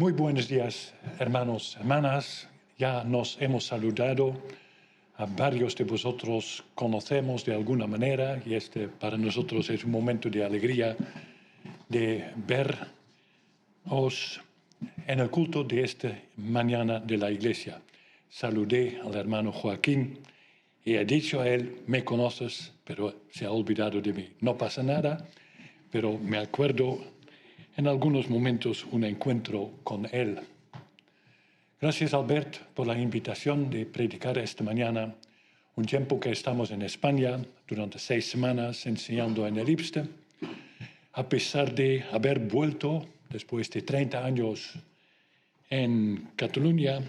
Muy buenos días, hermanos, hermanas. Ya nos hemos saludado. A varios de vosotros conocemos de alguna manera y para nosotros es un momento de alegría de veros en el culto de esta mañana de la iglesia. Saludé al hermano Joaquín y he dicho a él, me conoces, pero se ha olvidado de mí. No pasa nada, pero me acuerdo en algunos momentos un encuentro con él. Gracias, Albert, por la invitación de predicar esta mañana, un tiempo que estamos en España durante 6 semanas enseñando en el IPSTE, a pesar de haber vuelto después de 30 años en Cataluña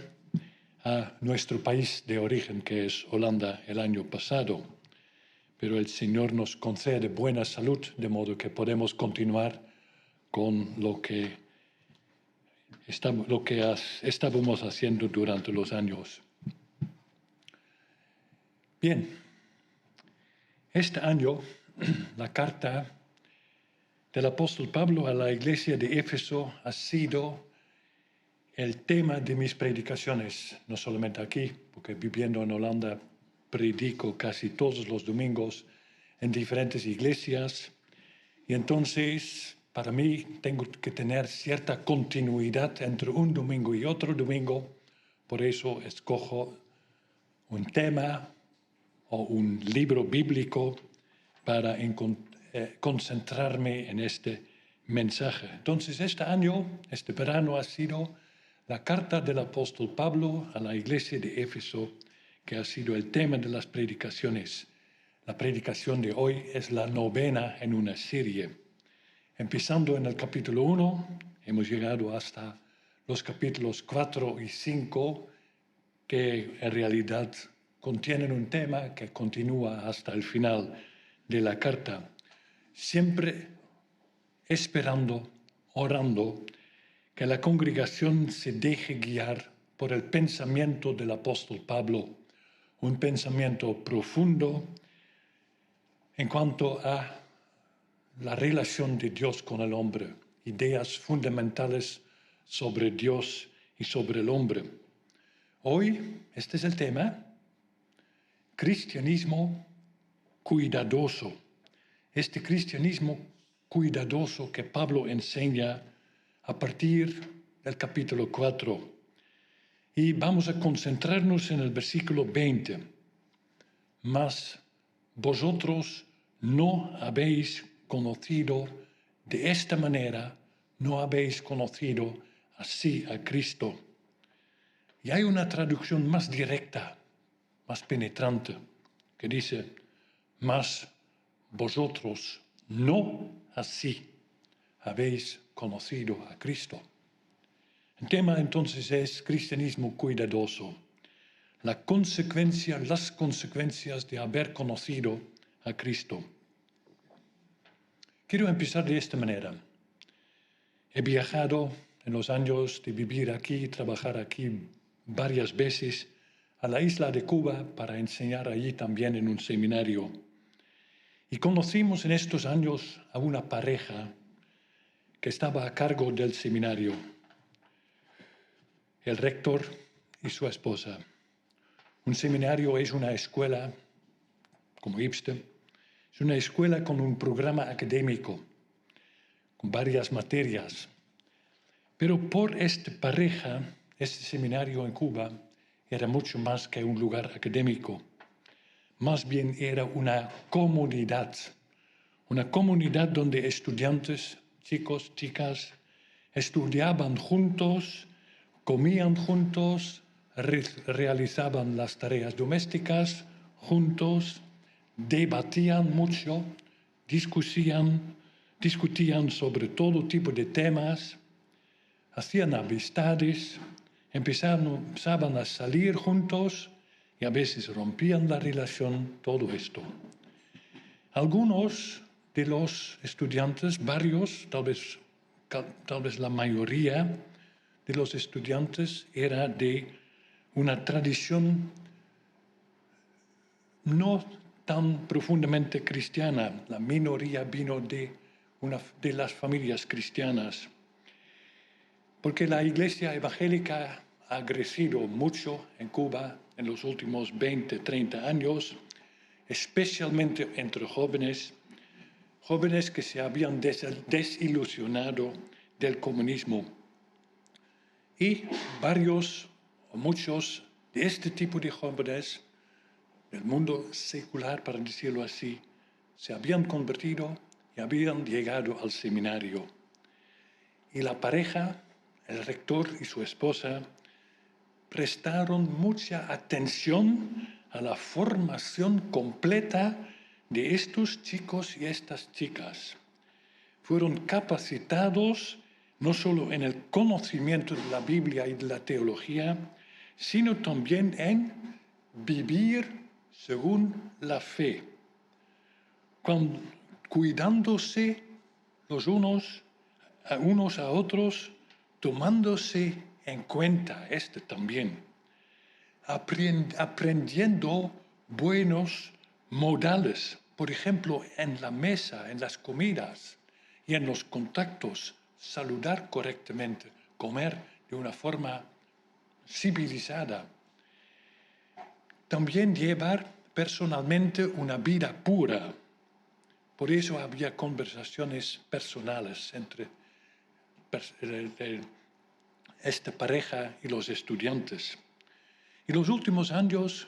a nuestro país de origen, que es Holanda, el año pasado. Pero el Señor nos concede buena salud, de modo que podemos continuar con lo que estábamos haciendo durante los años. Bien, este año la carta del apóstol Pablo a la iglesia de Éfeso ha sido el tema de mis predicaciones, no solamente aquí, porque viviendo en Holanda predico casi todos los domingos en diferentes iglesias, y entonces para mí tengo que tener cierta continuidad entre un domingo y otro domingo, por eso escojo un tema o un libro bíblico para concentrarme en este mensaje. Entonces, este verano ha sido la carta del apóstol Pablo a la iglesia de Éfeso, que ha sido el tema de las predicaciones. La predicación de hoy es la 9ª en una serie. Empezando en el capítulo 1, hemos llegado hasta los capítulos 4 y 5, que en realidad contienen un tema que continúa hasta el final de la carta, siempre esperando, orando, que la congregación se deje guiar por el pensamiento del apóstol Pablo, un pensamiento profundo en cuanto a la relación de Dios con el hombre, ideas fundamentales sobre Dios y sobre el hombre. Hoy, este es el tema, cristianismo cuidadoso. Este cristianismo cuidadoso que Pablo enseña a partir del capítulo 4. Y vamos a concentrarnos en el versículo 20. Mas vosotros no habéis conocido de esta manera, no habéis conocido así a Cristo. Y hay una traducción más directa, más penetrante, que dice, mas vosotros no así habéis conocido a Cristo. El tema entonces es cristianismo cuidadoso, las consecuencias de haber conocido a Cristo. Quiero empezar de esta manera. He viajado en los años de vivir aquí, trabajar aquí varias veces a la isla de Cuba para enseñar allí también en un seminario. Y conocimos en estos años a una pareja que estaba a cargo del seminario, el rector y su esposa. Un seminario es una escuela, como IPSTE, es una escuela con un programa académico, con varias materias. Pero por esta pareja, este seminario en Cuba era mucho más que un lugar académico. Más bien era una comunidad donde estudiantes, chicos, chicas, estudiaban juntos, comían juntos, realizaban las tareas domésticas juntos, debatían mucho, discutían sobre todo tipo de temas, hacían amistades, empezaban a salir juntos y a veces rompían la relación, todo esto. Algunos de los estudiantes, varios, tal vez la mayoría de los estudiantes era de una tradición no tan profundamente cristiana. La minoría vino de las familias cristianas. Porque la iglesia evangélica ha crecido mucho en Cuba en los últimos 20, 30 años, especialmente entre jóvenes que se habían desilusionado del comunismo. Y varios o muchos de este tipo de jóvenes del mundo secular, para decirlo así, se habían convertido y habían llegado al seminario. Y la pareja, el rector y su esposa, prestaron mucha atención a la formación completa de estos chicos y estas chicas. Fueron capacitados no solo en el conocimiento de la Biblia y de la teología, sino también en vivir según la fe, cuidándose los unos a otros, tomándose en cuenta también, aprendiendo buenos modales, por ejemplo, en la mesa, en las comidas y en los contactos, saludar correctamente, comer de una forma civilizada. También llevar personalmente una vida pura. Por eso había conversaciones personales entre esta pareja y los estudiantes. En los últimos años,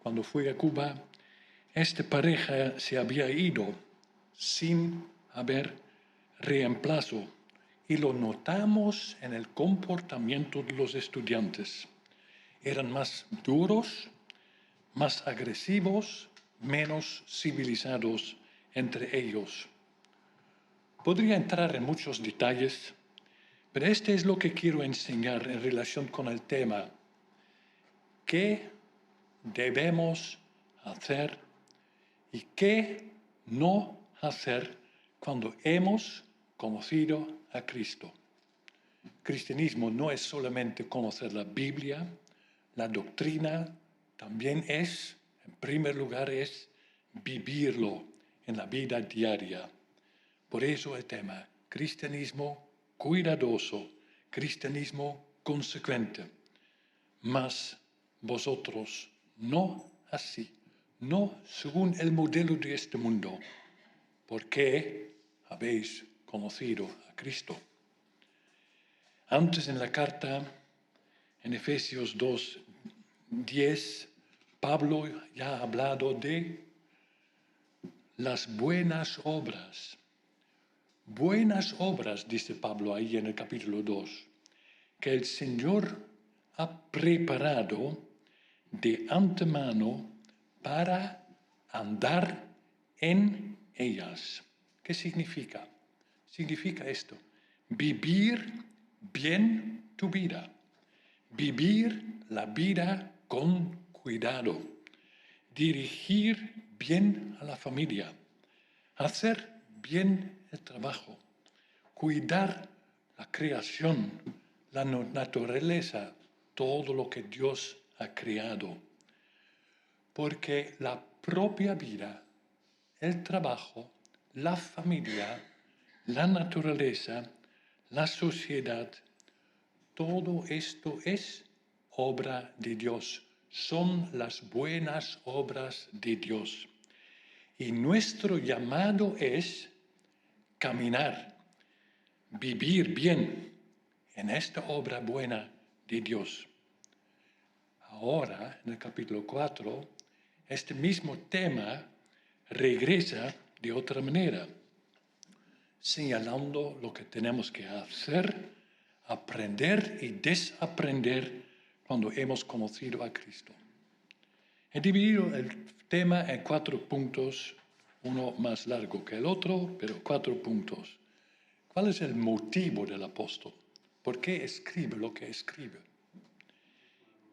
cuando fui a Cuba, esta pareja se había ido sin haber reemplazo y lo notamos en el comportamiento de los estudiantes. Eran más duros, más agresivos, menos civilizados entre ellos. Podría entrar en muchos detalles, pero este es lo que quiero enseñar en relación con el tema. ¿Qué debemos hacer y qué no hacer cuando hemos conocido a Cristo? Cristianismo no es solamente conocer la Biblia, la doctrina también es, en primer lugar, es vivirlo en la vida diaria. Por eso el tema, cristianismo cuidadoso, cristianismo consecuente. Mas vosotros no así, no según el modelo de este mundo, porque habéis conocido a Cristo. Antes en la carta, en Efesios 2:10, Pablo ya ha hablado de las buenas obras. Buenas obras, dice Pablo ahí en el capítulo 2, que el Señor ha preparado de antemano para andar en ellas. ¿Qué significa? Significa esto: vivir bien tu vida, vivir la vida con cuidado, dirigir bien a la familia, hacer bien el trabajo, cuidar la creación, la naturaleza, todo lo que Dios ha creado. Porque la propia vida, el trabajo, la familia, la naturaleza, la sociedad, todo esto es obra de Dios. Son las buenas obras de Dios. Y nuestro llamado es caminar, vivir bien en esta obra buena de Dios. Ahora, en el capítulo 4, este mismo tema regresa de otra manera, señalando lo que tenemos que hacer, aprender y desaprender cuando hemos conocido a Cristo. He dividido el tema en 4 puntos, uno más largo que el otro, pero 4 puntos. ¿Cuál es el motivo del apóstol? ¿Por qué escribe lo que escribe?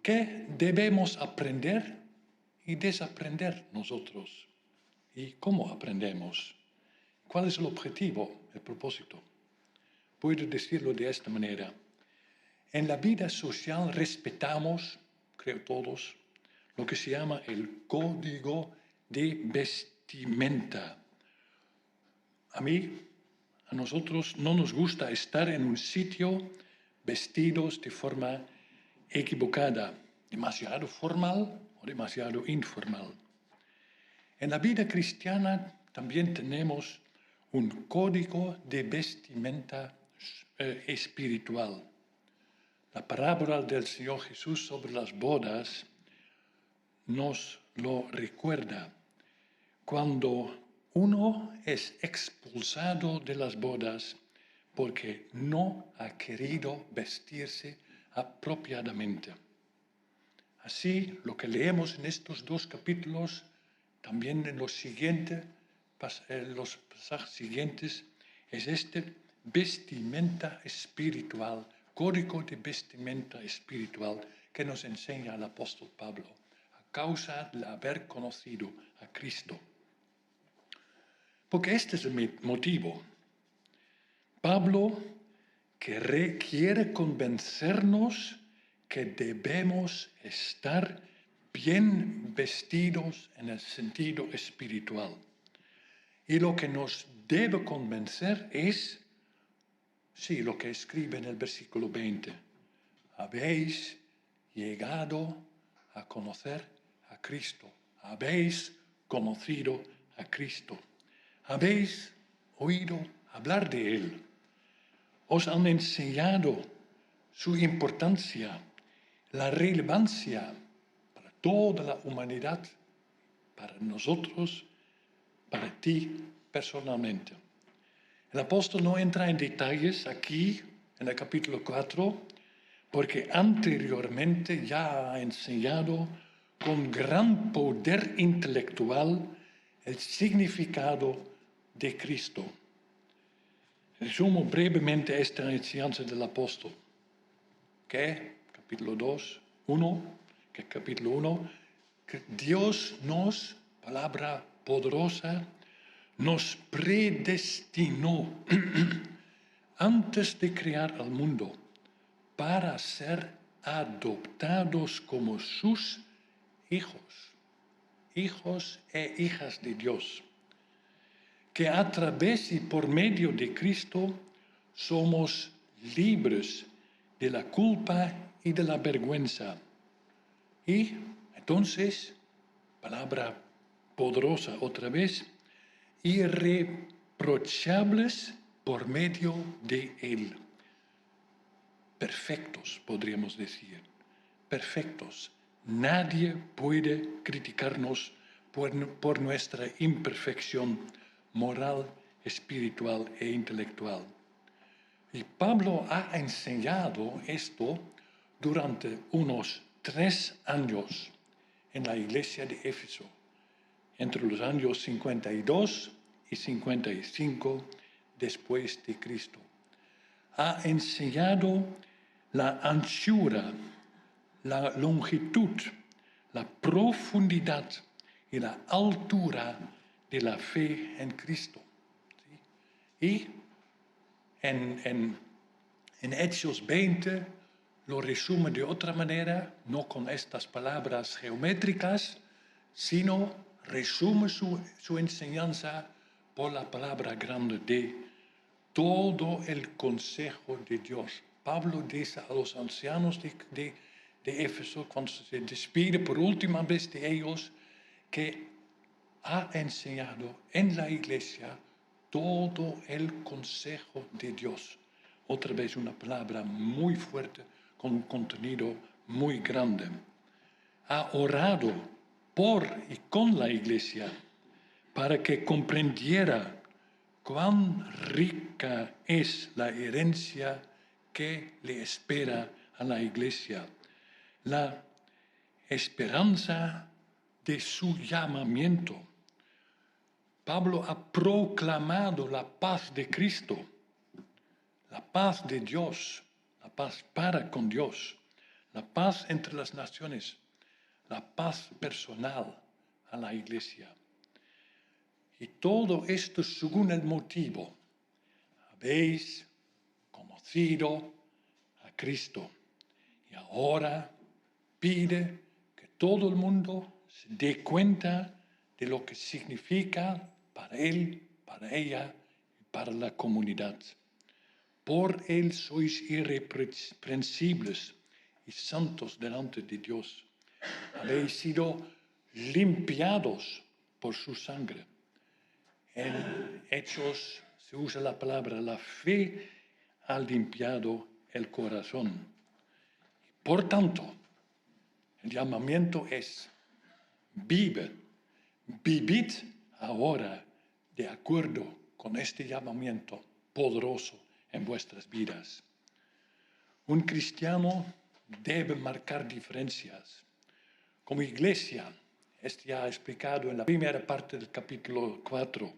¿Qué debemos aprender y desaprender nosotros? ¿Y cómo aprendemos? ¿Cuál es el objetivo, el propósito? Puedo decirlo de esta manera. En la vida social respetamos, creo todos, lo que se llama el código de vestimenta. A mí, a nosotros no nos gusta estar en un sitio vestidos de forma equivocada, demasiado formal o demasiado informal. En la vida cristiana también tenemos un código de vestimenta espiritual. La parábola del Señor Jesús sobre las bodas nos lo recuerda. Cuando uno es expulsado de las bodas porque no ha querido vestirse apropiadamente. Así, lo que leemos en estos dos capítulos, también en los pasajes siguientes, es este vestimenta espiritual, código de vestimenta espiritual que nos enseña el apóstol Pablo, a causa de haber conocido a Cristo. Porque este es el motivo. Pablo quiere convencernos que debemos estar bien vestidos en el sentido espiritual. Y lo que nos debe convencer es, sí, lo que escribe en el versículo 20. Habéis llegado a conocer a Cristo. Habéis conocido a Cristo. Habéis oído hablar de Él. Os han enseñado su importancia, la relevancia para toda la humanidad, para nosotros, para ti personalmente. El apóstol no entra en detalles aquí, en el capítulo 4, porque anteriormente ya ha enseñado con gran poder intelectual el significado de Cristo. Resumo brevemente esta enseñanza del apóstol. Capítulo 1, que Dios nos, palabra poderosa, nos predestinó antes de crear al mundo para ser adoptados como sus hijos e hijas de Dios, que a través y por medio de Cristo somos libres de la culpa y de la vergüenza. Y entonces, palabra poderosa otra vez, irreprochables por medio de Él. Perfectos, podríamos decir. Perfectos. Nadie puede criticarnos por nuestra imperfección moral, espiritual e intelectual. Y Pablo ha enseñado esto durante unos 3 años en la iglesia de Éfeso, entre los años 52 y 55 después de Cristo. Ha enseñado la anchura, la longitud, la profundidad y la altura de la fe en Cristo. ¿Sí? Y en Hechos 20 lo resume de otra manera, no con estas palabras geométricas, sino resume su enseñanza por la palabra grande de todo el consejo de Dios. Pablo dice a los ancianos de Éfeso, cuando se despide por última vez de ellos, que ha enseñado en la iglesia todo el consejo de Dios. Otra vez una palabra muy fuerte, con un contenido muy grande. Ha orado por y con la iglesia para que comprendiera cuán rica es la herencia que le espera a la iglesia, la esperanza de su llamamiento. Pablo ha proclamado la paz de Cristo, la paz de Dios, la paz para con Dios, la paz entre las naciones, la paz personal a la iglesia. Y todo esto según el motivo. Habéis conocido a Cristo y ahora pide que todo el mundo se dé cuenta de lo que significa para él, para ella y para la comunidad. Por él sois irreprensibles y santos delante de Dios. Habéis sido limpiados por su sangre. En Hechos se usa la palabra, la fe ha limpiado el corazón. Por tanto, el llamamiento es, vivid ahora de acuerdo con este llamamiento poderoso en vuestras vidas. Un cristiano debe marcar diferencias. Como iglesia, este ya explicado en la primera parte del capítulo 4,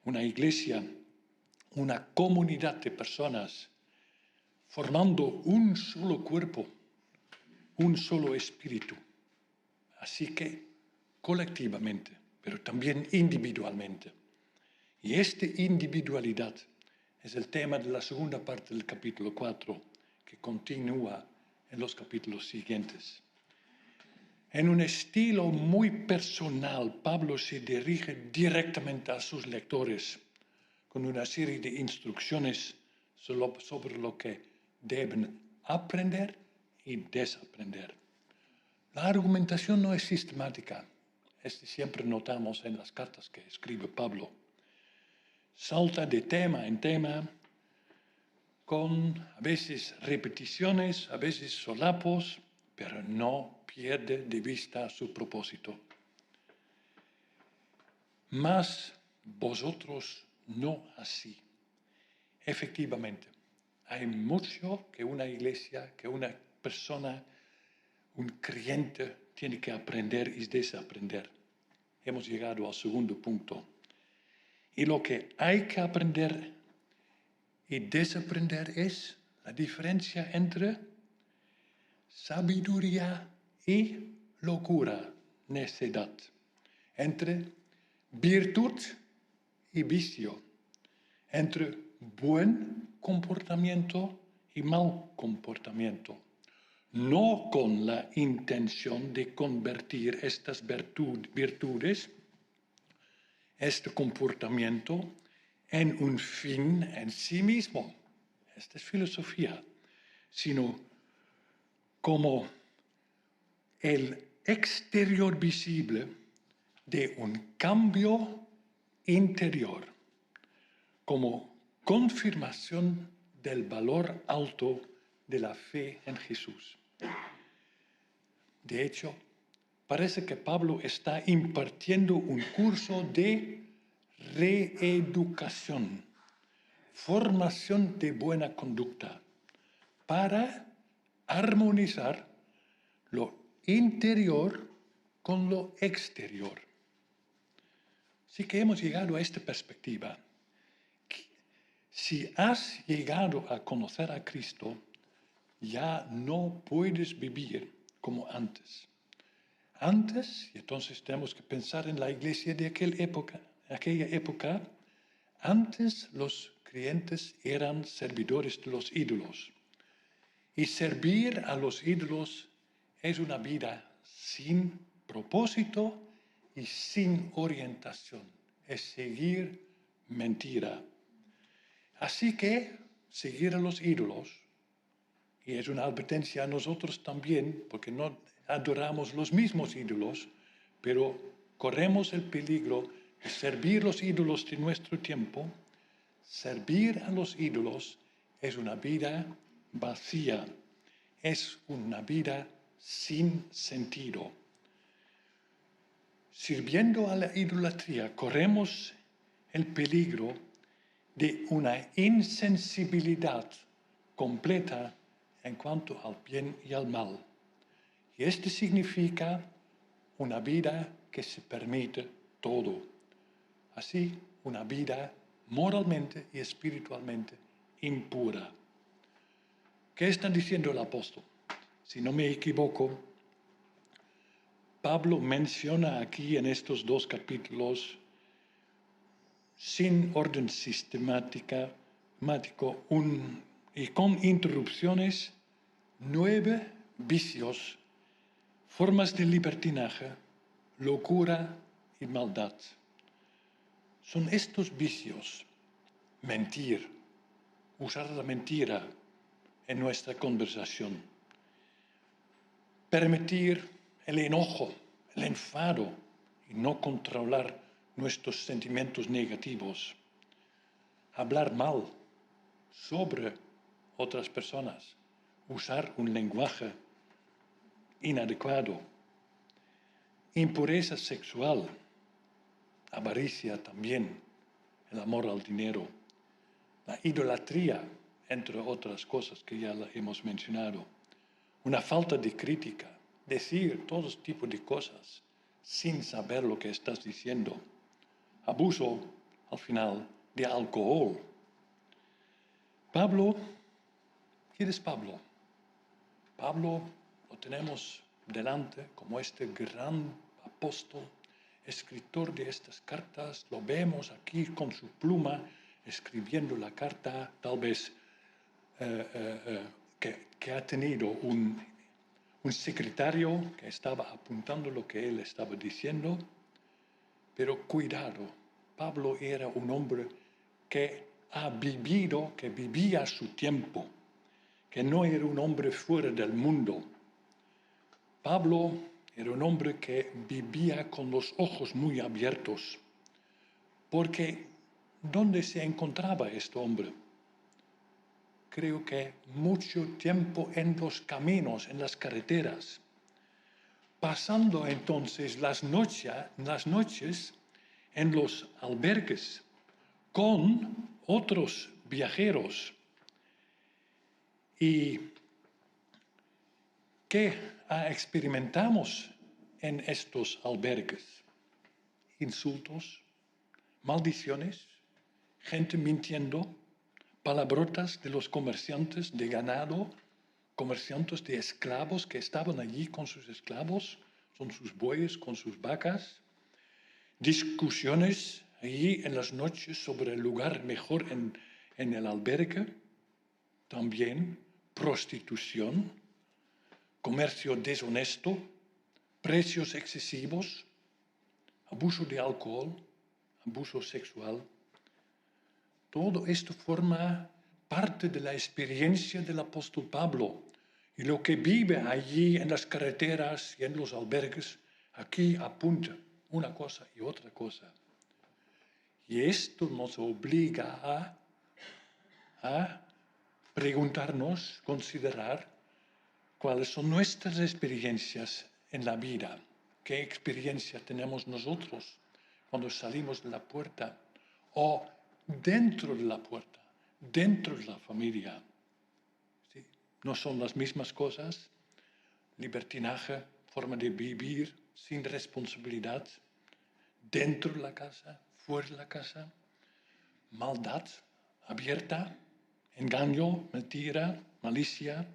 una iglesia, una comunidad de personas formando un solo cuerpo, un solo espíritu. Así que colectivamente, pero también individualmente. Y esta individualidad es el tema de la segunda parte del capítulo 4, que continúa en los capítulos siguientes. En un estilo muy personal, Pablo se dirige directamente a sus lectores con una serie de instrucciones sobre lo que deben aprender y desaprender. La argumentación no es sistemática. Siempre notamos en las cartas que escribe Pablo. Salta de tema en tema, con a veces repeticiones, a veces solapos, pero no pierde de vista su propósito. Mas vosotros no así. Efectivamente, hay mucho que una iglesia, que una persona, un creyente tiene que aprender y desaprender. Hemos llegado al segundo punto. Y lo que hay que aprender y desaprender es la diferencia entre sabiduría y locura, necedad. Entre virtud y vicio. Entre buen comportamiento y mal comportamiento. No con la intención de convertir estas virtudes, este comportamiento, en un fin en sí mismo. Esta es filosofía. Sino como el exterior visible de un cambio interior, como confirmación del valor alto de la fe en Jesús. De hecho, parece que Pablo está impartiendo un curso de reeducación, formación de buena conducta, para armonizar lo interior con lo exterior. Así que hemos llegado a esta perspectiva. Si has llegado a conocer a Cristo, ya no puedes vivir como antes. Antes, y entonces tenemos que pensar en la iglesia de aquella época, antes los creyentes eran servidores de los ídolos. Y servir a los ídolos es una vida sin propósito y sin orientación. Es seguir mentira. Así que seguir a los ídolos, y es una advertencia a nosotros también, porque no adoramos los mismos ídolos, pero corremos el peligro de servir los ídolos de nuestro tiempo. Servir a los ídolos es una vida vacía, es una vida sin sentido. Sirviendo a la idolatría, corremos el peligro de una insensibilidad completa en cuanto al bien y al mal. Y esto significa una vida que se permite todo. Así, una vida moralmente y espiritualmente impura. ¿Qué está diciendo el apóstol? Si no me equivoco, Pablo menciona aquí en estos dos capítulos, sin orden sistemático y con interrupciones, 9 vicios, formas de libertinaje, locura y maldad. Son estos vicios mentir, usar la mentira en nuestra conversación, permitir el enojo, el enfado y no controlar nuestros sentimientos negativos, hablar mal sobre otras personas, usar un lenguaje inadecuado, impureza sexual, avaricia también, el amor al dinero, la idolatría, entre otras cosas que ya hemos mencionado, una falta de crítica, decir todo tipo de cosas sin saber lo que estás diciendo, abuso, al final, de alcohol. Pablo, ¿quién es Pablo? Pablo lo tenemos delante como este gran apóstol, escritor de estas cartas. Lo vemos aquí con su pluma, escribiendo la carta, tal vez que ha tenido un secretario que estaba apuntando lo que él estaba diciendo. Pero cuidado, Pablo era un hombre que ha vivido, que vivía su tiempo, que no era un hombre fuera del mundo. Pablo era un hombre que vivía con los ojos muy abiertos, porque ¿dónde se encontraba este hombre? Creo que mucho tiempo en los caminos, en las carreteras, pasando entonces las noches en los albergues con otros viajeros. ¿Y qué experimentamos en estos albergues? Insultos, maldiciones, gente mintiendo, palabrotas de los comerciantes de ganado, comerciantes de esclavos que estaban allí con sus esclavos, con sus bueyes, con sus vacas, discusiones allí en las noches sobre el lugar mejor en el albergue, también prostitución, comercio deshonesto, precios excesivos, abuso de alcohol, abuso sexual. Todo esto forma parte de la experiencia del apóstol Pablo y lo que vive allí en las carreteras y en los albergues, aquí apunta una cosa y otra cosa. Y esto nos obliga a preguntarnos, considerar cuáles son nuestras experiencias en la vida, qué experiencia tenemos nosotros cuando salimos de la puerta o dentro de la puerta, dentro de la familia. ¿Sí? No son las mismas cosas, libertinaje, forma de vivir sin responsabilidad, dentro de la casa, fuera de la casa, maldad abierta, engaño, mentira, malicia,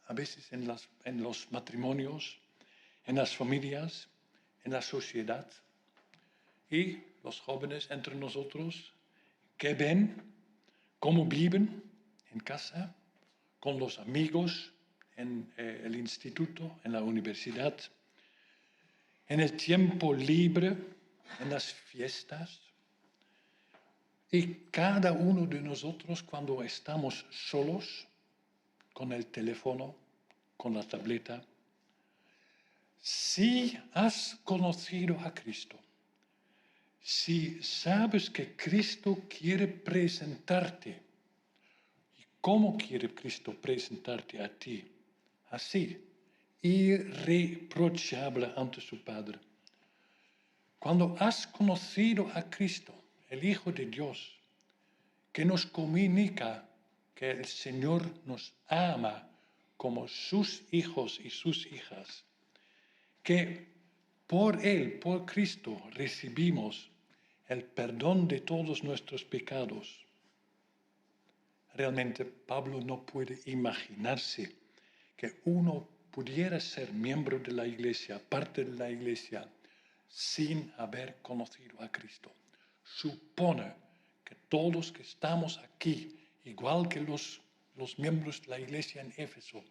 a veces en los matrimonios, en las familias, en la sociedad. Y los jóvenes entre nosotros que ven cómo viven en casa, con los amigos, en el instituto, en la universidad, en el tiempo libre, en las fiestas. Y cada uno de nosotros cuando estamos solos, con el teléfono, con la tableta, si has conocido a Cristo, si sabes que Cristo quiere presentarte, ¿y cómo quiere Cristo presentarte a ti? Así, irreprochable ante su Padre. Cuando has conocido a Cristo, el Hijo de Dios, que nos comunica que el Señor nos ama como sus hijos y sus hijas, que por Él, por Cristo, recibimos el perdón de todos nuestros pecados. Realmente Pablo no puede imaginarse que uno pudiera ser miembro de la iglesia, parte de la iglesia, sin haber conocido a Cristo. Supone que todos que estamos aquí, igual que los miembros de la iglesia en Éfeso,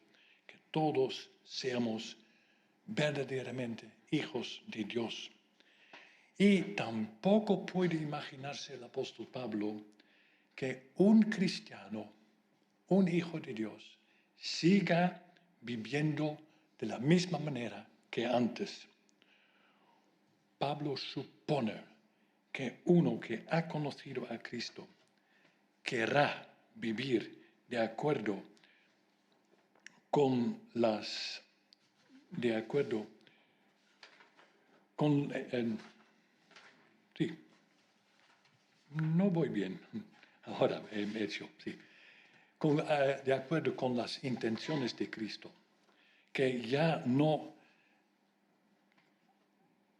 que todos seamos verdaderamente hijos de Dios. Y tampoco puede imaginarse el apóstol Pablo que un cristiano, un hijo de Dios, siga viviendo de la misma manera que antes. Pablo supone que uno que ha conocido a Cristo querrá vivir de acuerdo con sí, no voy bien, ahora he hecho, sí, de acuerdo con las intenciones de Cristo, que ya no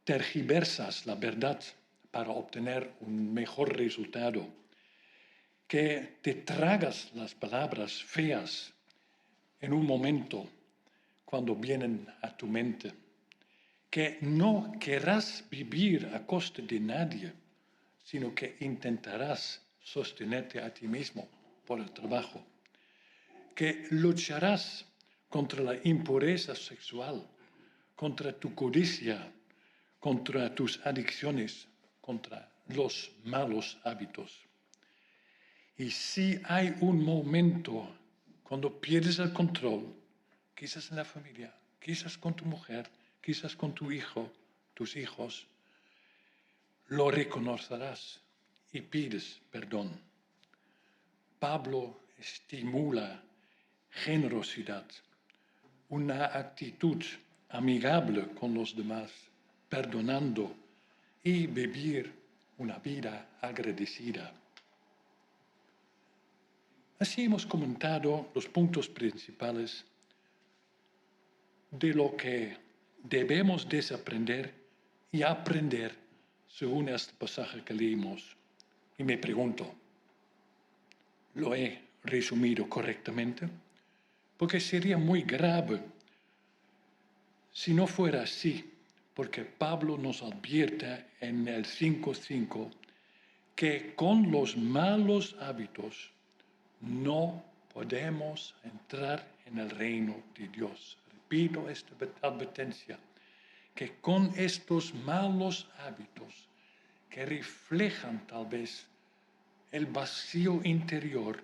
tergiversas la verdad para obtener un mejor resultado, que te tragas las palabras feas en un momento cuando vienen a tu mente, que no querrás vivir a costa de nadie, sino que intentarás sostenerte a ti mismo por el trabajo, que lucharás contra la impureza sexual, contra tu codicia, contra tus adicciones, contra los malos hábitos. Y si hay un momento cuando pierdes el control, quizás en la familia, quizás con tu mujer, quizás con tu hijo, tus hijos, lo reconocerás y pides perdón. Pablo estimula generosidad, una actitud amigable con los demás, perdonando y vivir una vida agradecida. Así hemos comentado los puntos principales de lo que debemos desaprender y aprender según este pasaje que leímos. Y me pregunto, ¿lo he resumido correctamente? Porque sería muy grave si no fuera así, porque Pablo nos advierte en el 5:5 que con los malos hábitos no podemos entrar en el reino de Dios. Repito esta advertencia, que con estos malos hábitos que reflejan tal vez el vacío interior,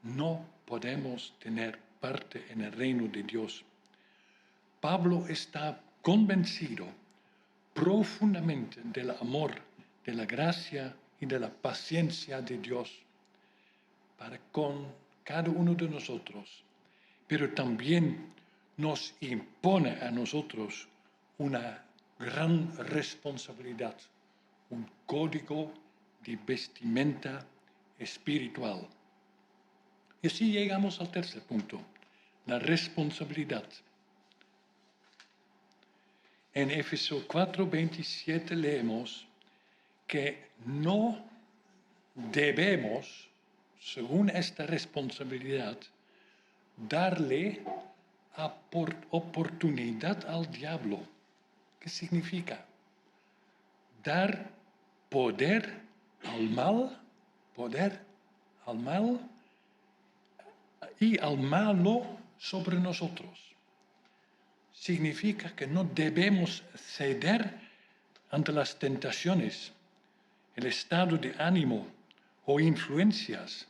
no podemos tener parte en el reino de Dios. Pablo está convencido profundamente del amor, de la gracia y de la paciencia de Dios para con cada uno de nosotros, pero también nos impone a nosotros una gran responsabilidad, un código de vestimenta espiritual. Y así llegamos al tercer punto, la responsabilidad. En Éfeso 4:27 leemos que no debemos, según esta responsabilidad, darle oportunidad al diablo. ¿Qué significa? Dar poder al mal y al malo sobre nosotros. Significa que no debemos ceder ante las tentaciones, el estado de ánimo o influencias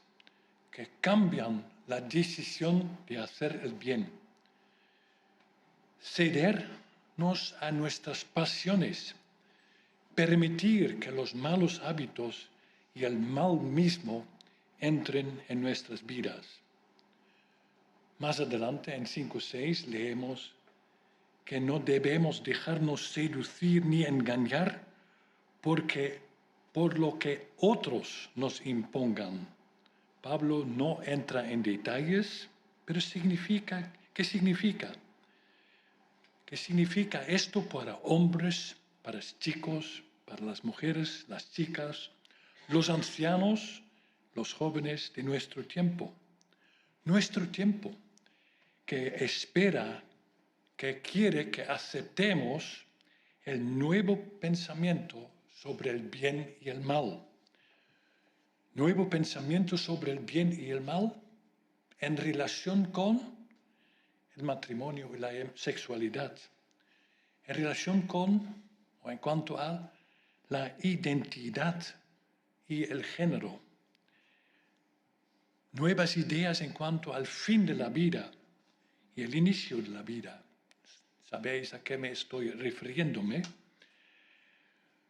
que cambian la decisión de hacer el bien. Cedernos a nuestras pasiones, permitir que los malos hábitos y el mal mismo entren en nuestras vidas. Más adelante, en 5:6, leemos que no debemos dejarnos seducir ni engañar por lo que otros nos impongan. Pablo no entra en detalles, pero ¿qué significa? ¿Qué significa esto para hombres, para chicos, para las mujeres, las chicas, los ancianos, los jóvenes de nuestro tiempo? Nuestro tiempo que espera, que quiere que aceptemos el nuevo pensamiento sobre el bien y el mal. Nuevo pensamiento sobre el bien y el mal en relación con el matrimonio y la sexualidad, en relación con o en cuanto a la identidad y el género. Nuevas ideas en cuanto al fin de la vida y el inicio de la vida. ¿Sabéis a qué me estoy refiriéndome?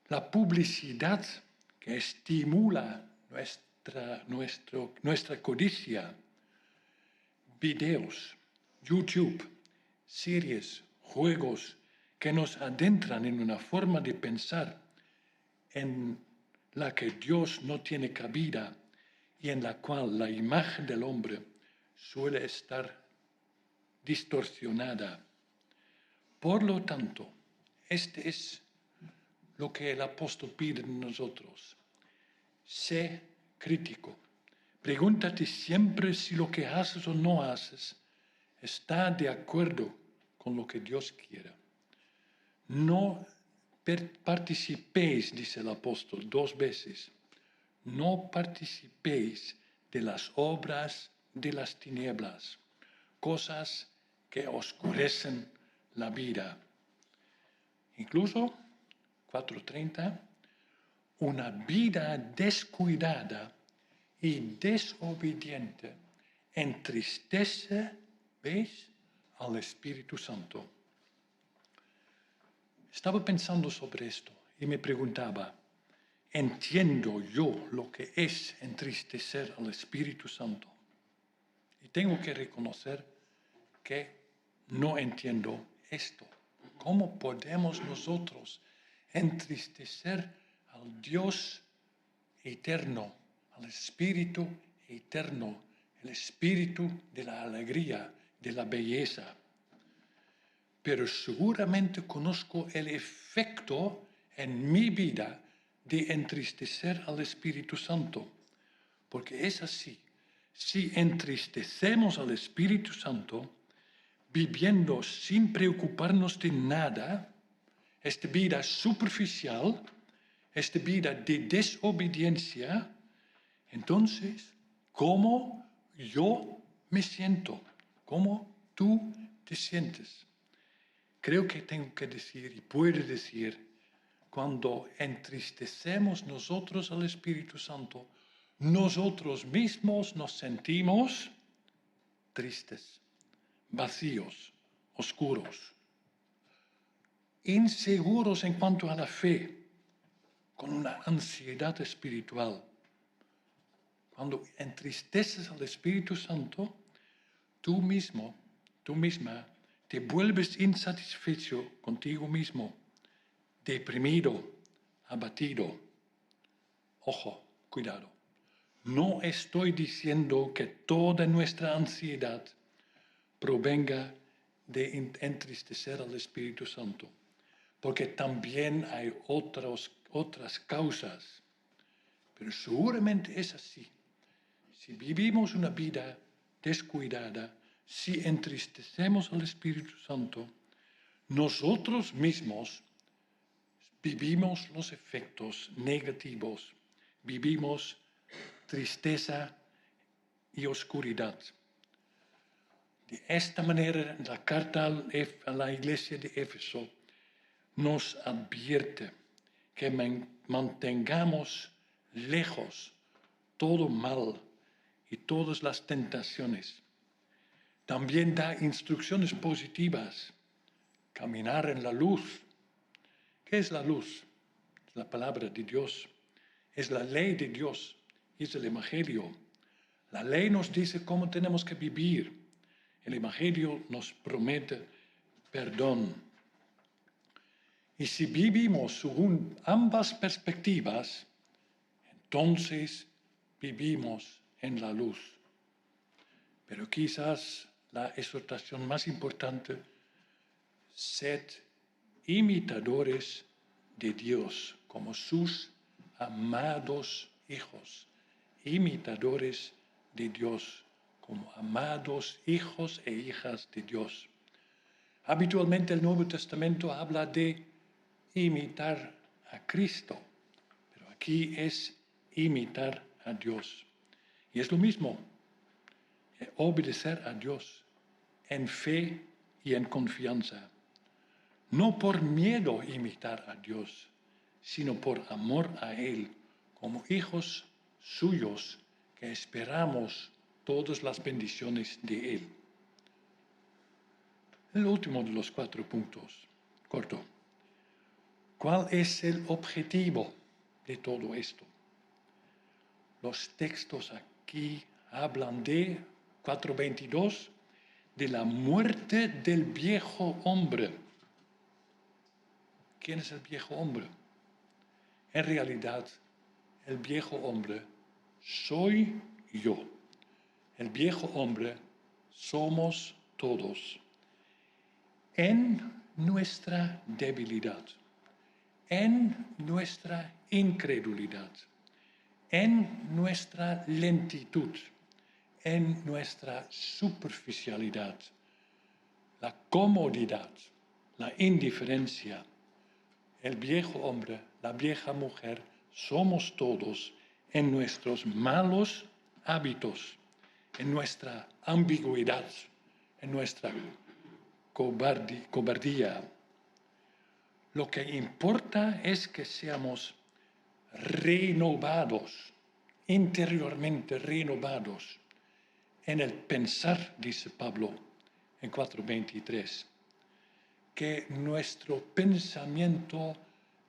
La publicidad que estimula nuestra codicia, videos, YouTube, series, juegos que nos adentran en una forma de pensar en la que Dios no tiene cabida y en la cual la imagen del hombre suele estar distorsionada. Por lo tanto, este es lo que el apóstol pide de nosotros. Sé crítico. Pregúntate siempre si lo que haces o no haces está de acuerdo con lo que Dios quiera. No participéis, dice el apóstol 2 veces, no participéis de las obras de las tinieblas, cosas que oscurecen la vida. Incluso 4:30, una vida descuidada y desobediente entristece, ¿veis?, al Espíritu Santo. Estaba pensando sobre esto y me preguntaba, ¿entiendo yo lo que es entristecer al Espíritu Santo? Y tengo que reconocer que no entiendo esto. ¿Cómo podemos nosotros entristecer al Dios eterno, al Espíritu eterno, el Espíritu de la alegría, de la belleza? Pero seguramente conozco el efecto en mi vida de entristecer al Espíritu Santo, porque es así. Si entristecemos al Espíritu Santo, viviendo sin preocuparnos de nada, esta vida superficial, esta vida de desobediencia, entonces, ¿cómo yo me siento? ¿Cómo tú te sientes? Creo que tengo que decir y puedo decir, cuando entristecemos nosotros al Espíritu Santo, nosotros mismos nos sentimos tristes, vacíos, oscuros, inseguros en cuanto a la fe, con una ansiedad espiritual. Cuando entristeces al Espíritu Santo, tú misma, te vuelves insatisfecho contigo mismo, deprimido, abatido. Ojo, cuidado. No estoy diciendo que toda nuestra ansiedad provenga de entristecer al Espíritu Santo, porque también hay otras causas. Pero seguramente es así. Si vivimos una vida descuidada, si entristecemos al Espíritu Santo, nosotros mismos vivimos los efectos negativos, vivimos tristeza y oscuridad. De esta manera, la carta a la iglesia de Éfeso nos advierte que mantengamos lejos todo mal y todas las tentaciones. También da instrucciones positivas. Caminar en la luz. ¿Qué es la luz? Es la palabra de Dios. Es la ley de Dios. Es el Evangelio. La ley nos dice cómo tenemos que vivir. El Evangelio nos promete perdón. Y si vivimos según ambas perspectivas, entonces vivimos en la luz. Pero quizás la exhortación más importante, sed imitadores de Dios como sus amados hijos. Imitadores de Dios como amados hijos e hijas de Dios. Habitualmente el Nuevo Testamento habla de imitar a Cristo, pero aquí es imitar a Dios. Y es lo mismo, obedecer a Dios en fe y en confianza. No por miedo imitar a Dios, sino por amor a Él, como hijos suyos que esperamos todas las bendiciones de Él. El último de los 4 puntos, corto. ¿Cuál es el objetivo de todo esto? Los textos aquí hablan de 4:22, de la muerte del viejo hombre. ¿Quién es el viejo hombre? En realidad, el viejo hombre soy yo. El viejo hombre somos todos. En nuestra debilidad, en nuestra incredulidad, en nuestra lentitud, en nuestra superficialidad, la comodidad, la indiferencia, el viejo hombre, la vieja mujer, somos todos en nuestros malos hábitos, en nuestra ambigüedad, en nuestra cobardía. Lo que importa es que seamos renovados, interiormente renovados, en el pensar, dice Pablo en 4:23, que nuestro pensamiento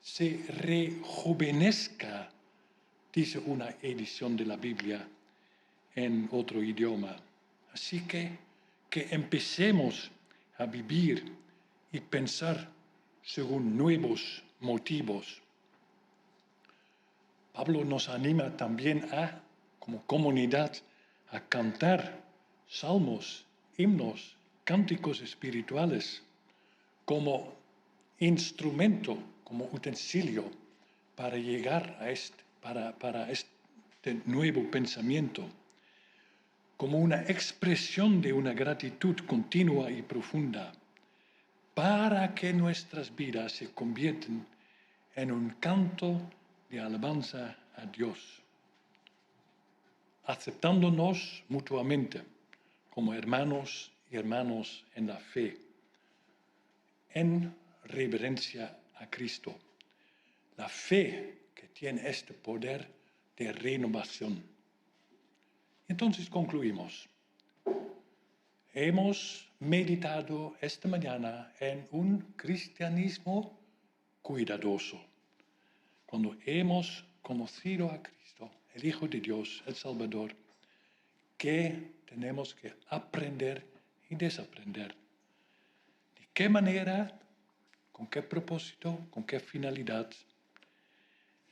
se rejuvenezca, dice una edición de la Biblia en otro idioma. Así que empecemos a vivir y pensar según nuevos motivos. Pablo nos anima también como comunidad, a cantar salmos, himnos, cánticos espirituales como instrumento, como utensilio para llegar a para este nuevo pensamiento, como una expresión de una gratitud continua y profunda, para que nuestras vidas se conviertan en un canto de alabanza a Dios, aceptándonos mutuamente como hermanos y hermanas en la fe, en reverencia a Cristo. La fe que tiene este poder de renovación. Entonces concluimos. Hemos meditado esta mañana en un cristianismo cuidadoso. Cuando hemos conocido a Cristo, el Hijo de Dios, el Salvador, que tenemos que aprender y desaprender. ¿De qué manera? ¿Con qué propósito? ¿Con qué finalidad?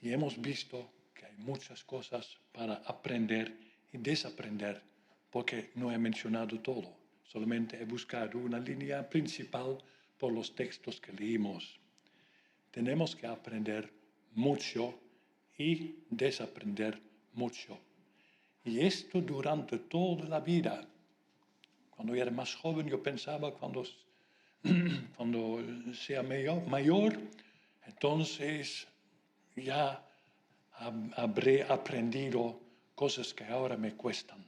Y hemos visto que hay muchas cosas para aprender y desaprender, porque no he mencionado todo. Solamente he buscado una línea principal por los textos que leímos. Tenemos que aprender mucho y desaprender mucho. Y esto durante toda la vida. Cuando era más joven yo pensaba cuando sea mayor, entonces ya habré aprendido cosas que ahora me cuestan.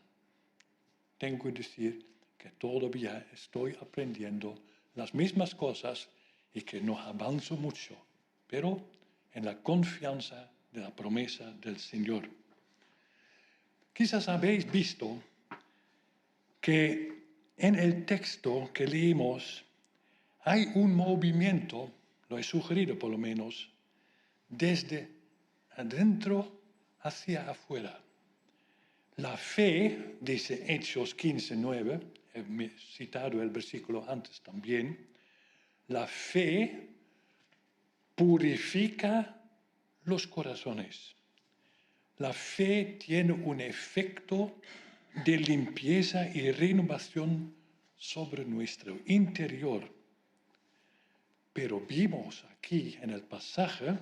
Tengo que decir que todavía estoy aprendiendo las mismas cosas y que no avanzo mucho, pero en la confianza de la promesa del Señor. Quizás habéis visto que en el texto que leímos hay un movimiento, lo he sugerido por lo menos, desde adentro hacia afuera. La fe, dice Hechos 15:9, he citado el versículo antes también, la fe purifica los corazones. La fe tiene un efecto de limpieza y renovación sobre nuestro interior. Pero vimos aquí en el pasaje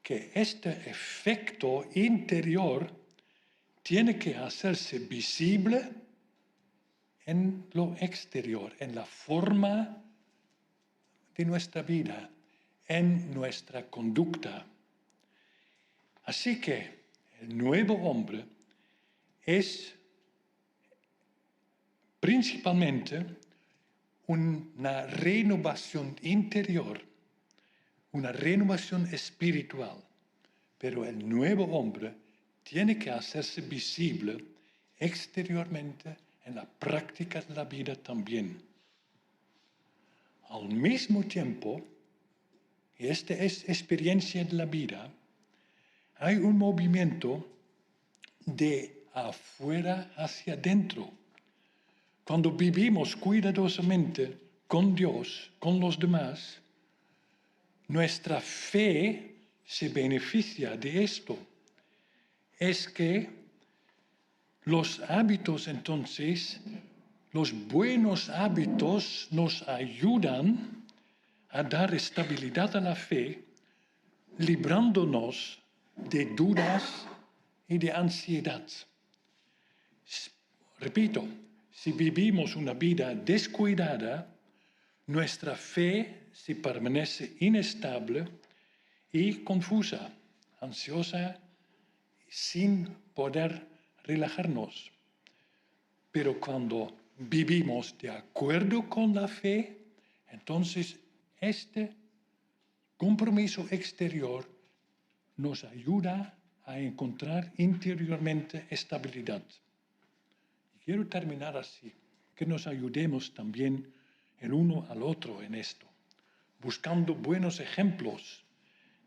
que este efecto interior tiene que hacerse visible en lo exterior, en la forma de nuestra vida, en nuestra conducta. Así que el nuevo hombre es principalmente una renovación interior, una renovación espiritual, pero el nuevo hombre tiene que hacerse visible exteriormente en la práctica de la vida también. Al mismo tiempo, y esta es experiencia de la vida, hay un movimiento de afuera hacia adentro. Cuando vivimos cuidadosamente con Dios, con los demás, nuestra fe se beneficia de esto. Es que los hábitos entonces, los buenos hábitos nos ayudan a dar estabilidad a la fe, librándonos de dudas y de ansiedad. Repito, si vivimos una vida descuidada, nuestra fe se permanece inestable y confusa, ansiosa, sin poder relajarnos. Pero cuando vivimos de acuerdo con la fe, entonces este compromiso exterior nos ayuda a encontrar interiormente estabilidad. Y quiero terminar así, que nos ayudemos también el uno al otro en esto, buscando buenos ejemplos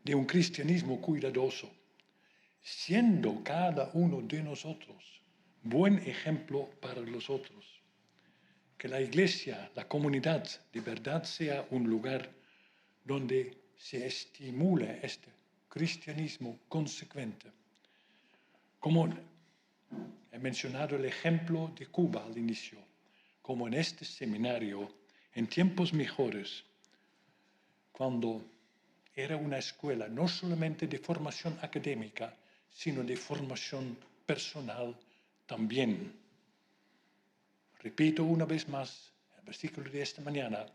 de un cristianismo cuidadoso, siendo cada uno de nosotros buen ejemplo para los otros. Que la iglesia, la comunidad, de verdad sea un lugar donde se estimule este cristianismo consecuente. Como he mencionado el ejemplo de Cuba al inicio, como en este seminario, en tiempos mejores, cuando era una escuela no solamente de formación académica, sino de formación personal también. Repito una vez más el versículo de esta mañana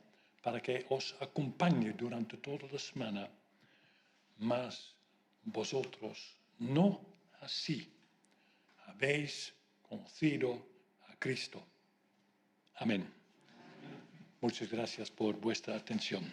para que os acompañe durante toda la semana. Mas vosotros no así habéis conocido a Cristo. Amén. Muchas gracias por vuestra atención.